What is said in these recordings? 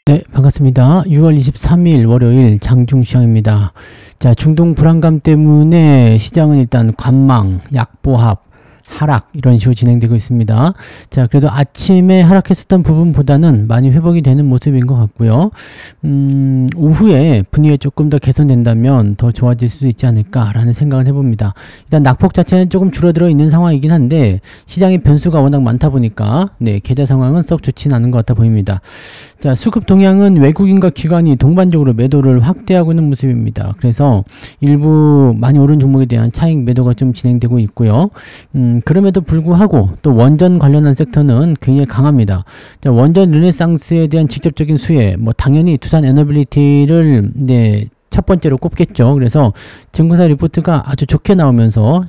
네, 반갑습니다. 6월 23일 월요일 장중시황입니다. 자, 중동 불안감 때문에 시장은 일단 관망, 약보합, 하락 이런 식으로 진행되고 있습니다. 자, 그래도 아침에 하락했었던 부분보다는 많이 회복이 되는 모습인 것 같고요. 오후에 분위기가 조금 더 개선된다면 더 좋아질 수 있지 않을까라는 생각을 해봅니다. 일단 낙폭 자체는 조금 줄어들어 있는 상황이긴 한데 시장의 변수가 워낙 많다 보니까 계좌 상황은 썩 좋지는 않은 것 같아 보입니다. 자, 수급 동향은 외국인과 기관이 동반적으로 매도를 확대하고 있는 모습입니다. 그래서 일부 많이 오른 종목에 대한 차익 매도가 좀 진행되고 있고요. 그럼에도 불구하고 또 원전 관련한 섹터는 굉장히 강합니다. 자, 원전 르네상스에 대한 직접적인 수혜, 당연히 두산 에너빌리티를 첫 번째로 꼽겠죠. 그래서 증권사 리포트가 아주 좋게 나오면서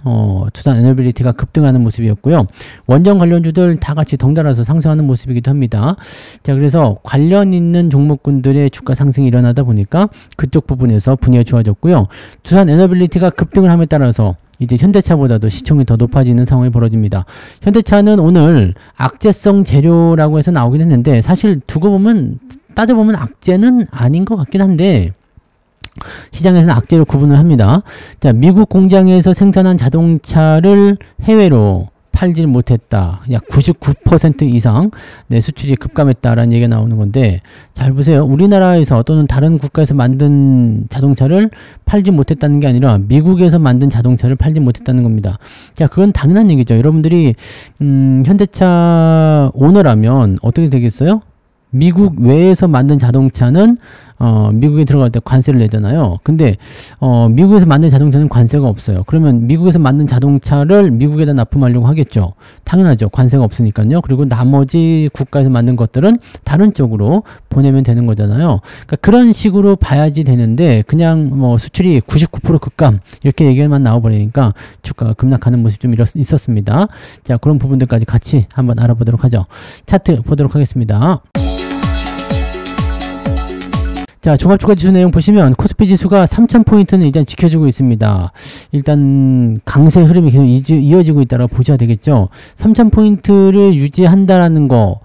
두산 에너빌리티가 급등하는 모습이었고요. 원전 관련주들 다 같이 덩달아서 상승하는 모습이기도 합니다. 자, 그래서 관련 있는 종목군들의 주가 상승이 일어나다 보니까 그쪽 부분에서 분위기가 좋아졌고요. 두산 에너빌리티가 급등을 함에 따라서 이제 현대차보다도 시총이 더 높아지는 상황이 벌어집니다. 현대차는 오늘 악재성 재료라고 해서 나오긴 했는데 사실 두고 보면 따져보면 악재는 아닌 것 같긴 한데 시장에서는 악재로 구분을 합니다. 자, 미국 공장에서 생산한 자동차를 해외로 팔질 못했다. 약 99% 이상 수출이 급감했다라는 얘기가 나오는 건데 잘 보세요. 우리나라에서 또는 다른 국가에서 만든 자동차를 팔지 못했다는 게 아니라 미국에서 만든 자동차를 팔지 못했다는 겁니다. 자, 그건 당연한 얘기죠. 여러분들이 현대차 오너라면 어떻게 되겠어요? 미국 외에서 만든 자동차는 미국에 들어갈 때 관세를 내잖아요. 근데 미국에서 만든 자동차는 관세가 없어요. 그러면 미국에서 만든 자동차를 미국에다 납품하려고 하겠죠. 당연하죠. 관세가 없으니까요. 그리고 나머지 국가에서 만든 것들은 다른 쪽으로 보내면 되는 거잖아요. 그러니까 그런 식으로 봐야지 되는데 그냥 수출이 99% 급감 이렇게 얘기만 나와버리니까 주가가 급락하는 모습이 좀 있었습니다. 자, 그런 부분들까지 같이 한번 알아보도록 하죠. 차트 보도록 하겠습니다. 자, 종합주가지수 내용 보시면 코스피 지수가 3000포인트는 일단 지켜주고 있습니다. 일단 강세 흐름이 계속 이어지고 있다고 보셔야 되겠죠. 3000포인트를 유지한다라는 거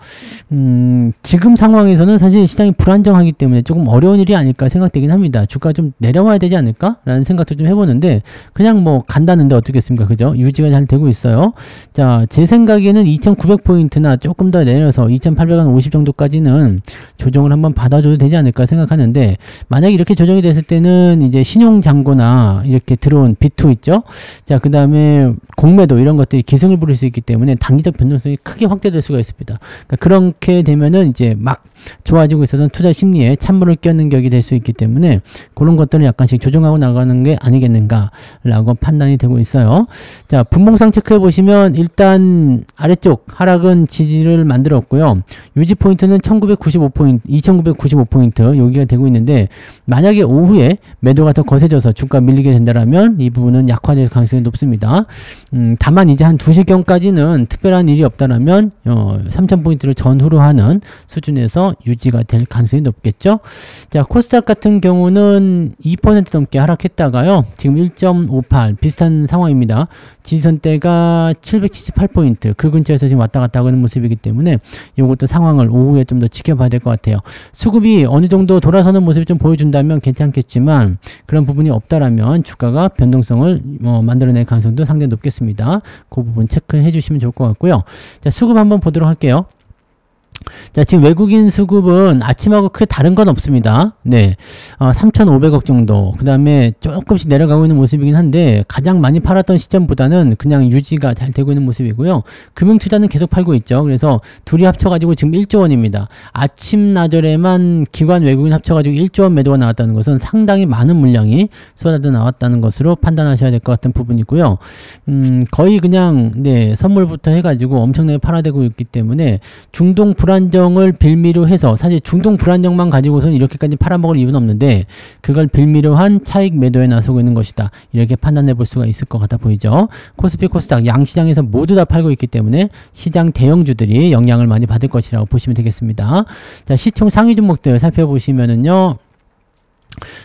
지금 상황에서는 사실 시장이 불안정하기 때문에 조금 어려운 일이 아닐까 생각되긴 합니다. 주가가 좀 내려와야 되지 않을까? 라는 생각도 좀 해보는데 그냥 간다는데 어떻겠습니까? 그죠? 유지가 잘 되고 있어요. 자, 제 생각에는 2900포인트나 조금 더 내려서 2850 정도까지는 조정을 한번 받아줘도 되지 않을까 생각하는데 만약에 이렇게 조정이 됐을 때는 이제 신용잔고나 이렇게 들어온 B2 있죠? 자, 그 다음에 공매도 이런 것들이 기승을 부릴 수 있기 때문에 단기적 변동성이 크게 확대될 수가 있습니다. 그러니까 그렇게 되면은 이제 막 좋아지고 있었던 투자 심리에 찬물을 끼얹는 격이 될 수 있기 때문에 그런 것들을 약간씩 조정하고 나가는 게 아니겠는가라고 판단이 되고 있어요. 자, 분봉상 체크해 보시면 일단 아래쪽 하락은 지지를 만들었고요. 유지 포인트는 2995포인트 여기가 되고 있는데 만약에 오후에 매도가 더 거세져서 주가 밀리게 된다면 이 부분은 약화될 가능성이 높습니다. 다만 이제 한 2시경까지는 특별한 일이 없다라면 3000포인트를 전후로 하는 수준에서 유지가 될 가능성이 높겠죠. 자, 코스닥 같은 경우는 2% 넘게 하락했다가요. 지금 1.58 비슷한 상황입니다. 지지선대가 778포인트 그 근처에서 지금 왔다 갔다 하는 모습이기 때문에 이것도 상황을 오후에 좀 더 지켜봐야 될 것 같아요. 수급이 어느 정도 돌아서는 모습을 좀 보여준다면 괜찮겠지만 그런 부분이 없다라면 주가가 변동성을 만들어낼 가능성도 상당히 높겠습니다. 그 부분 체크해 주시면 좋을 것 같고요. 자, 수급 한번 보도록 할게요. 자, 지금 외국인 수급은 아침하고 크게 다른 건 없습니다. 3,500억 정도. 그 다음에 조금씩 내려가고 있는 모습이긴 한데 가장 많이 팔았던 시점보다는 그냥 유지가 잘 되고 있는 모습이고요. 금융투자는 계속 팔고 있죠. 그래서 둘이 합쳐가지고 지금 1조 원입니다. 아침 나절에만 기관 외국인 합쳐가지고 1조 원 매도가 나왔다는 것은 상당히 많은 물량이 쏟아져 나왔다는 것으로 판단하셔야 될 것 같은 부분이고요. 거의 그냥 선물부터 해가지고 엄청나게 팔아대고 있기 때문에 중동 불안정을 빌미로 해서 사실 중동 불안정만 가지고서는 이렇게까지 팔아먹을 이유는 없는데 그걸 빌미로 한 차익 매도에 나서고 있는 것이다. 이렇게 판단해 볼 수가 있을 것 같아 보이죠. 코스피 코스닥 양시장에서 모두 다 팔고 있기 때문에 시장 대형주들이 영향을 많이 받을 것이라고 보시면 되겠습니다. 자, 시총 상위 종목들 살펴보시면은요.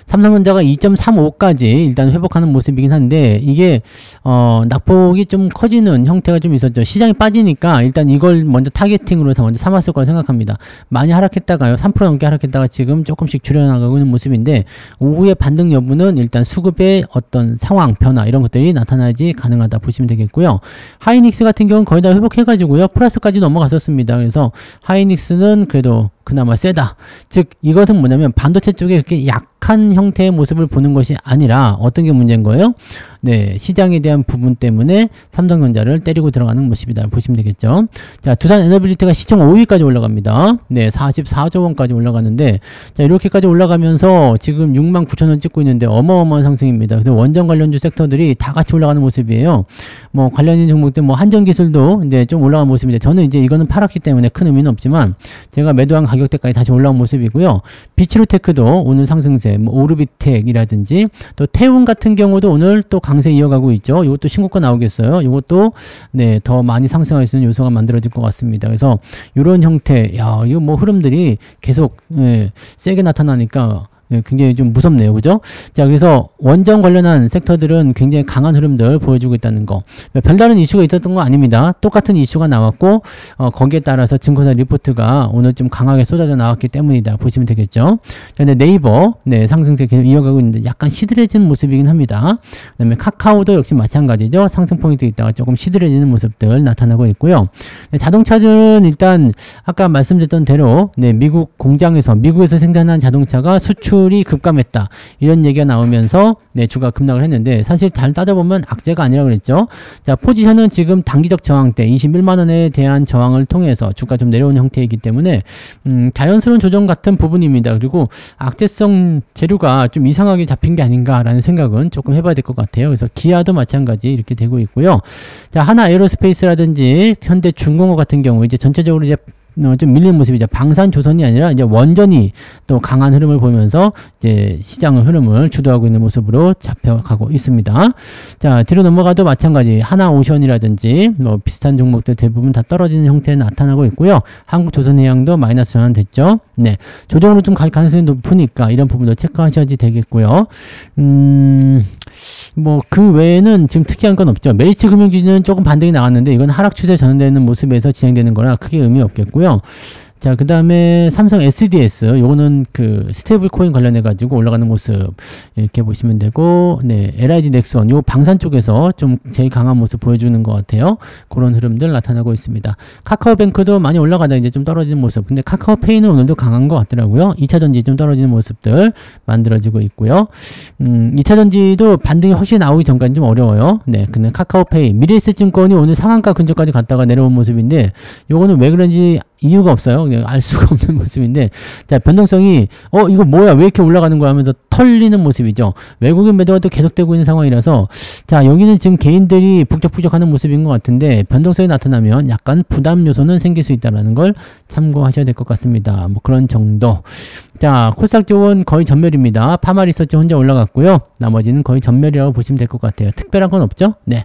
삼성전자가 2.35까지 일단 회복하는 모습이긴 한데 이게 낙폭이 좀 커지는 형태가 좀 있었죠. 시장이 빠지니까 일단 이걸 먼저 타겟팅으로 해서 먼저 삼았을 거라 생각합니다. 많이 하락했다가요. 3% 넘게 하락했다가 지금 조금씩 줄여나가고 있는 모습인데 오후의 반등 여부는 일단 수급의 어떤 상황 변화 이런 것들이 나타나지 가능하다 보시면 되겠고요. 하이닉스 같은 경우는 거의 다 회복해가지고요. 플러스까지 넘어갔었습니다. 그래서 하이닉스는 그래도 그나마 세다. 즉 이것은 뭐냐면 반도체 쪽에 그렇게 약한 형태의 모습을 보는 것이 아니라 어떤 게 문제인 거예요? 네, 시장에 대한 부분 때문에 삼성전자를 때리고 들어가는 모습이다 보시면 되겠죠. 자, 두산 에너빌리티가 시총 5위까지 올라갑니다. 네, 44조 원까지 올라가는데 자, 이렇게까지 올라가면서 지금 69,000원 찍고 있는데 어마어마한 상승입니다. 그래서 원전 관련주 섹터들이 다 같이 올라가는 모습이에요. 뭐 관련인 종목들 뭐 한전기술도 이제 좀 올라간 모습인데 저는 이제 이거는 팔았기 때문에 큰 의미는 없지만 제가 매도한 가격대까지 다시 올라온 모습이고요. 비치로테크도 오늘 상승세, 뭐 오르비텍이라든지 또 태운 같은 경우도 오늘 또 강세 이어가고 있죠. 이것도 신고가 나오겠어요. 이것도 네, 더 많이 상승할 수 있는 요소가 만들어질 것 같습니다. 그래서 이런 형태, 야, 이거 뭐 흐름들이 계속 세게 나타나니까 굉장히 좀 무섭네요. 그죠? 자, 그래서 원전 관련한 섹터들은 굉장히 강한 흐름들 보여주고 있다는 거. 별다른 이슈가 있었던 거 아닙니다. 똑같은 이슈가 나왔고, 거기에 따라서 증권사 리포트가 오늘 좀 강하게 쏟아져 나왔기 때문이다. 보시면 되겠죠? 자, 근데 네이버, 네, 상승세 계속 이어가고 있는데 약간 시들해지는 모습이긴 합니다. 그 다음에 카카오도 역시 마찬가지죠. 상승 포인트 있다가 조금 시들해지는 모습들 나타나고 있고요. 네, 자동차들은 일단 아까 말씀드렸던 대로, 네, 미국에서 생산한 자동차가 수출이 급감했다. 이런 얘기가 나오면서 네, 주가 급락을 했는데 사실 잘 따져보면 악재가 아니라 그랬죠. 자, 포지션은 지금 단기적 저항대 21만원에 대한 저항을 통해서 주가 좀 내려온 형태이기 때문에 자연스러운 조정 같은 부분입니다. 그리고 악재성 재료가 좀 이상하게 잡힌 게 아닌가라는 생각은 조금 해봐야 될 것 같아요. 그래서 기아도 마찬가지 이렇게 되고 있고요. 자, 하나 에어로스페이스라든지 현대중공업 같은 경우 이제 전체적으로 이제 좀 밀리는 모습이죠. 방산조선이 아니라 이제 원전이 또 강한 흐름을 보이면서 이제 시장의 흐름을 주도하고 있는 모습으로 잡혀가고 있습니다. 자, 뒤로 넘어가도 마찬가지 하나오션이라든지 뭐 비슷한 종목들 대부분 다 떨어지는 형태에 나타나고 있고요. 한국조선해양도 마이너스 전환됐죠. 네, 조정으로 좀 갈 가능성이 높으니까 이런 부분도 체크하셔야지 되겠고요. 뭐 그 외에는 지금 특이한 건 없죠. 메리츠 금융주는 조금 반등이 나왔는데 이건 하락 추세 전환되는 모습에서 진행되는 거라 크게 의미 없겠고요. 자, 그 다음에 삼성 SDS, 요거는 그 스테이블 코인 관련해가지고 올라가는 모습, 이렇게 보시면 되고, 네, LIG 넥슨, 요 방산 쪽에서 좀 제일 강한 모습 보여주는 것 같아요. 그런 흐름들 나타나고 있습니다. 카카오뱅크도 많이 올라가다 이제 좀 떨어지는 모습. 근데 카카오페이는 오늘도 강한 것 같더라고요. 2차전지 좀 떨어지는 모습들 만들어지고 있고요. 2차전지도 반등이 확실히 나오기 전까지 좀 어려워요. 네, 근데 카카오페이, 미래에셋증권이 오늘 상한가 근처까지 갔다가 내려온 모습인데, 요거는 왜 그런지 이유가 없어요. 그냥 알 수가 없는 모습인데, 자, 변동성이 이거 뭐야 왜 이렇게 올라가는 거야 하면서 털리는 모습이죠. 외국인 매도가 또 계속되고 있는 상황이라서, 자, 여기는 지금 개인들이 북적북적하는 모습인 것 같은데 변동성이 나타나면 약간 부담 요소는 생길 수 있다는 걸 참고하셔야 될 것 같습니다. 뭐 그런 정도. 자, 코스닥 쪽은 거의 전멸입니다. 파마리서치 혼자 올라갔고요. 나머지는 거의 전멸이라고 보시면 될 것 같아요. 특별한 건 없죠. 네.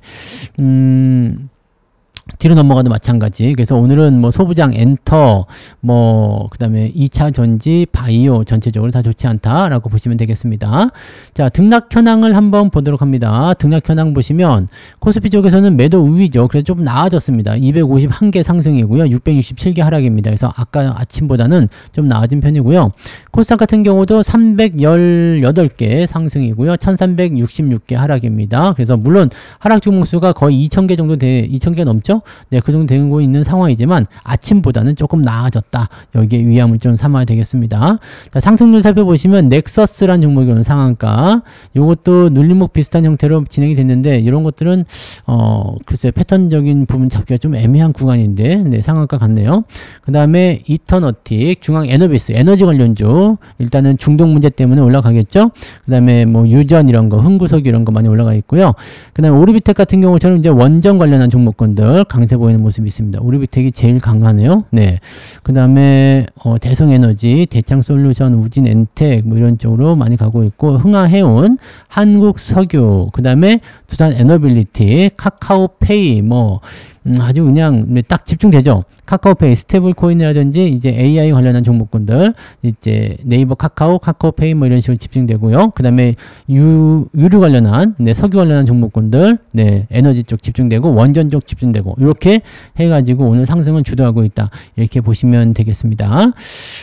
뒤로 넘어가도 마찬가지. 그래서 오늘은 뭐 소부장, 엔터, 뭐 그 다음에 2차 전지, 바이오 전체적으로 다 좋지 않다라고 보시면 되겠습니다. 자, 등락 현황을 한번 보도록 합니다. 등락 현황 보시면 코스피 쪽에서는 매도 우위죠. 그래서 좀 나아졌습니다. 251개 상승이고요. 667개 하락입니다. 그래서 아까 아침보다는 좀 나아진 편이고요. 코스닥 같은 경우도 318개 상승이고요. 1366개 하락입니다. 그래서 물론 하락 종목수가 거의 2000개 정도 2000개 넘죠? 네, 그 정도 되고 있는 상황이지만 아침보다는 조금 나아졌다. 여기에 위함을 좀 삼아야 되겠습니다. 자, 상승률 살펴보시면 넥서스란 종목이 오늘 상한가. 요것도 눌림목 비슷한 형태로 진행이 됐는데 이런 것들은 글쎄 패턴적인 부분 잡기가 좀 애매한 구간인데 네, 상한가 같네요. 그 다음에 이터너틱, 중앙 에너비스, 에너지 관련주 일단은 중동 문제 때문에 올라가겠죠. 그 다음에 뭐 유전 이런 거, 흥구석 이런 거 많이 올라가 있고요. 그 다음에 오르비텍 같은 경우처럼 이제 원전 관련한 종목군들 강세 보이는 모습이 있습니다. 오르비텍이 제일 강하네요. 네. 그 다음에 대성에너지, 대창솔루션, 우진엔텍 뭐 이런 쪽으로 많이 가고 있고, 흥하해운, 한국석유, 그 다음에 두산 에너빌리티, 카카오페이 뭐 아주 그냥 딱 집중되죠. 카카오페이, 스테이블 코인이라든지 이제 AI 관련한 종목군들, 이제 네이버 카카오, 카카오페이 뭐 이런 식으로 집중되고요. 그 다음에 유류 관련한, 네, 석유 관련한 종목군들, 네, 에너지 쪽 집중되고, 원전 쪽 집중되고, 이렇게 해가지고 오늘 상승을 주도하고 있다. 이렇게 보시면 되겠습니다.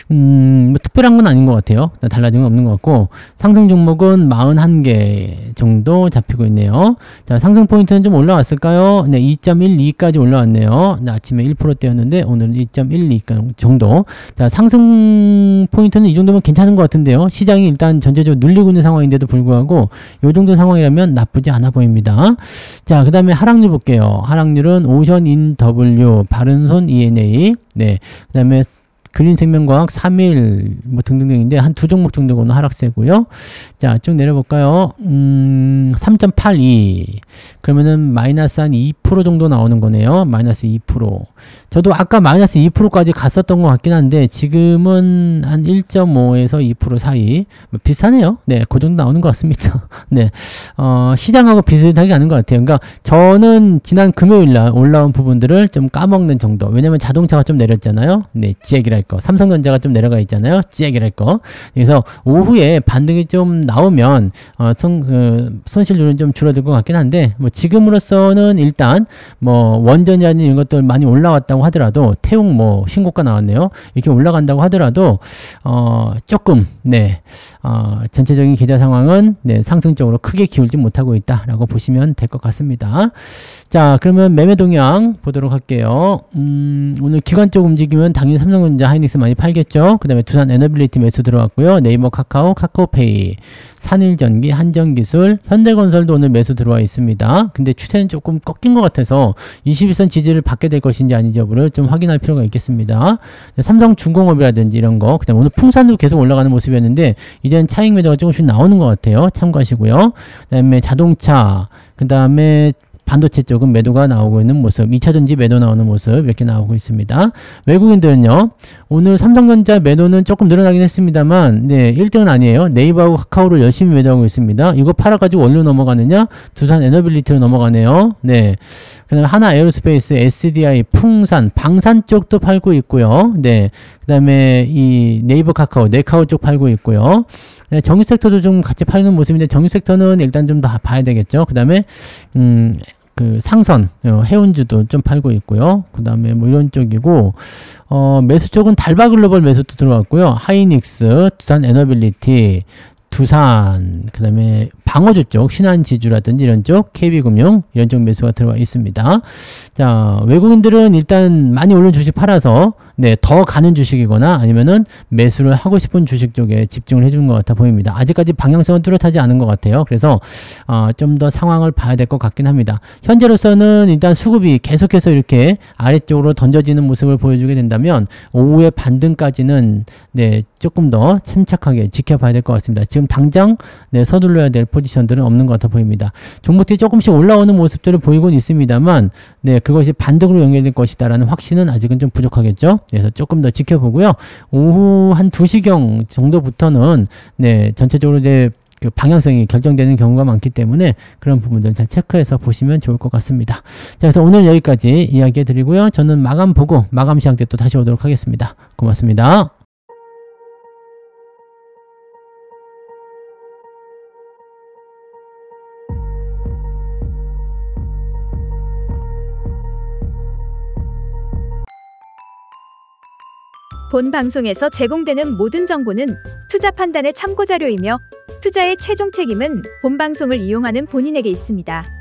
뭐 특별한 건 아닌 것 같아요. 달라진 건 없는 것 같고, 상승 종목은 41개 정도 잡히고 있네요. 자, 상승 포인트는 좀 올라왔을까요? 네, 2.12까지 올라왔네요. 아침에 1%대였는데 오늘은 2.12 정도. 자, 상승 포인트는 이 정도면 괜찮은 것 같은데요. 시장이 일단 전체적으로 눌리고 있는 상황인데도 불구하고 이 정도 상황이라면 나쁘지 않아 보입니다. 자, 그 다음에 하락률 볼게요. 하락률은 오션인W, 바른손 ENA, 네, 그 다음에 그린생명과학 3일 뭐 등등등인데 한 두 종목 정도는 하락세고요. 자, 쭉 내려볼까요? 3.82 그러면은 마이너스 한 2% 정도 나오는 거네요. 마이너스 2%. 저도 아까 마이너스 2%까지 갔었던 것 같긴 한데 지금은 한 1.5에서 2% 사이 뭐 비슷하네요. 네, 그 정도 나오는 것 같습니다. 네, 시장하고 비슷하게 가는 것 같아요. 그러니까 저는 지난 금요일날 올라온 부분들을 좀 까먹는 정도. 왜냐면 자동차가 좀 내렸잖아요. 네, 찌액이랄 거. 삼성전자가 좀 내려가 있잖아요. 찌액이랄 거. 그래서 오후에 반등이 좀 나오면 손실률은 좀 줄어들 것 같긴 한데 뭐 지금으로서는 일단 뭐 원전이라는 이런 것들 많이 올라왔다고 하더라도 태웅 뭐 신고가 나왔네요. 이렇게 올라간다고 하더라도 조금 네 전체적인 계좌 상황은 네, 상승적으로 크게 기울지 못하고 있다라고 보시면 될 것 같습니다. 자, 그러면 매매 동향 보도록 할게요. 오늘 기관적 움직임은 당연히 삼성전자, 하이닉스 많이 팔겠죠. 그 다음에 두산 에너빌리티 매수 들어왔고요. 네이버 카카오, 카카오페이, 산일전기, 한전기술, 현대건설도 오늘 매수 들어와 있습니다. 근데 추세는 조금 꺾인 것 같아서 21선 지지를 받게 될 것인지 아닌지 여부를 좀 확인할 필요가 있겠습니다. 삼성중공업이라든지 이런 거, 그 다음에 오늘 풍산도 계속 올라가는 모습이었는데 이제는 차익 매도가 조금씩 나오는 것 같아요. 참고하시고요. 그 다음에 자동차, 그 다음에 반도체 쪽은 매도가 나오고 있는 모습, 2차전지 매도 나오는 모습 이렇게 나오고 있습니다. 외국인들은요, 오늘 삼성전자 매도는 조금 늘어나긴 했습니다만, 네, 1등은 아니에요. 네이버하고 카카오를 열심히 매도하고 있습니다. 이거 팔아가지고 원료 넘어가느냐? 두산 에너빌리티로 넘어가네요. 네. 그 다음에 하나 에어로스페이스, SDI, 풍산, 방산 쪽도 팔고 있고요. 네. 그 다음에 이 네이버 카카오, 네카오 쪽 팔고 있고요. 네, 정유 섹터도 좀 같이 팔는 모습인데 정유 섹터는 일단 좀 더 봐야 되겠죠. 그 다음에 그 상선, 해운주도 좀 팔고 있고요. 그 다음에 뭐 이런 쪽이고, 매수 쪽은 달바글로벌 매수도 들어왔고요. 하이닉스, 두산 에너빌리티, 두산, 그 다음에 방어주 쪽, 신한지주라든지 이런 쪽, KB금융, 이런 쪽 매수가 들어와 있습니다. 자, 외국인들은 일단 많이 오른 주식 팔아서, 네, 더 가는 주식이거나 아니면은 매수를 하고 싶은 주식 쪽에 집중을 해주는 것 같아 보입니다. 아직까지 방향성은 뚜렷하지 않은 것 같아요. 그래서, 좀 더 상황을 봐야 될 것 같긴 합니다. 현재로서는 일단 수급이 계속해서 이렇게 아래쪽으로 던져지는 모습을 보여주게 된다면, 오후의 반등까지는, 네, 조금 더 침착하게 지켜봐야 될 것 같습니다. 지금 당장, 네, 서둘러야 될 포지션들은 없는 것 같아 보입니다. 종목들이 조금씩 올라오는 모습들을 보이곤 있습니다만, 네, 그것이 반등으로 연결될 것이다라는 확신은 아직은 좀 부족하겠죠. 그래서 조금 더 지켜보고요. 오후 한 2시경 정도부터는, 네, 전체적으로 이제 그 방향성이 결정되는 경우가 많기 때문에 그런 부분들 잘 체크해서 보시면 좋을 것 같습니다. 자, 그래서 오늘 여기까지 이야기해 드리고요. 저는 마감 보고 마감 시간 때 또 다시 오도록 하겠습니다. 고맙습니다. 본 방송에서 제공되는 모든 정보는 투자 판단의 참고 자료이며 투자의 최종 책임은 본 방송을 이용하는 본인에게 있습니다.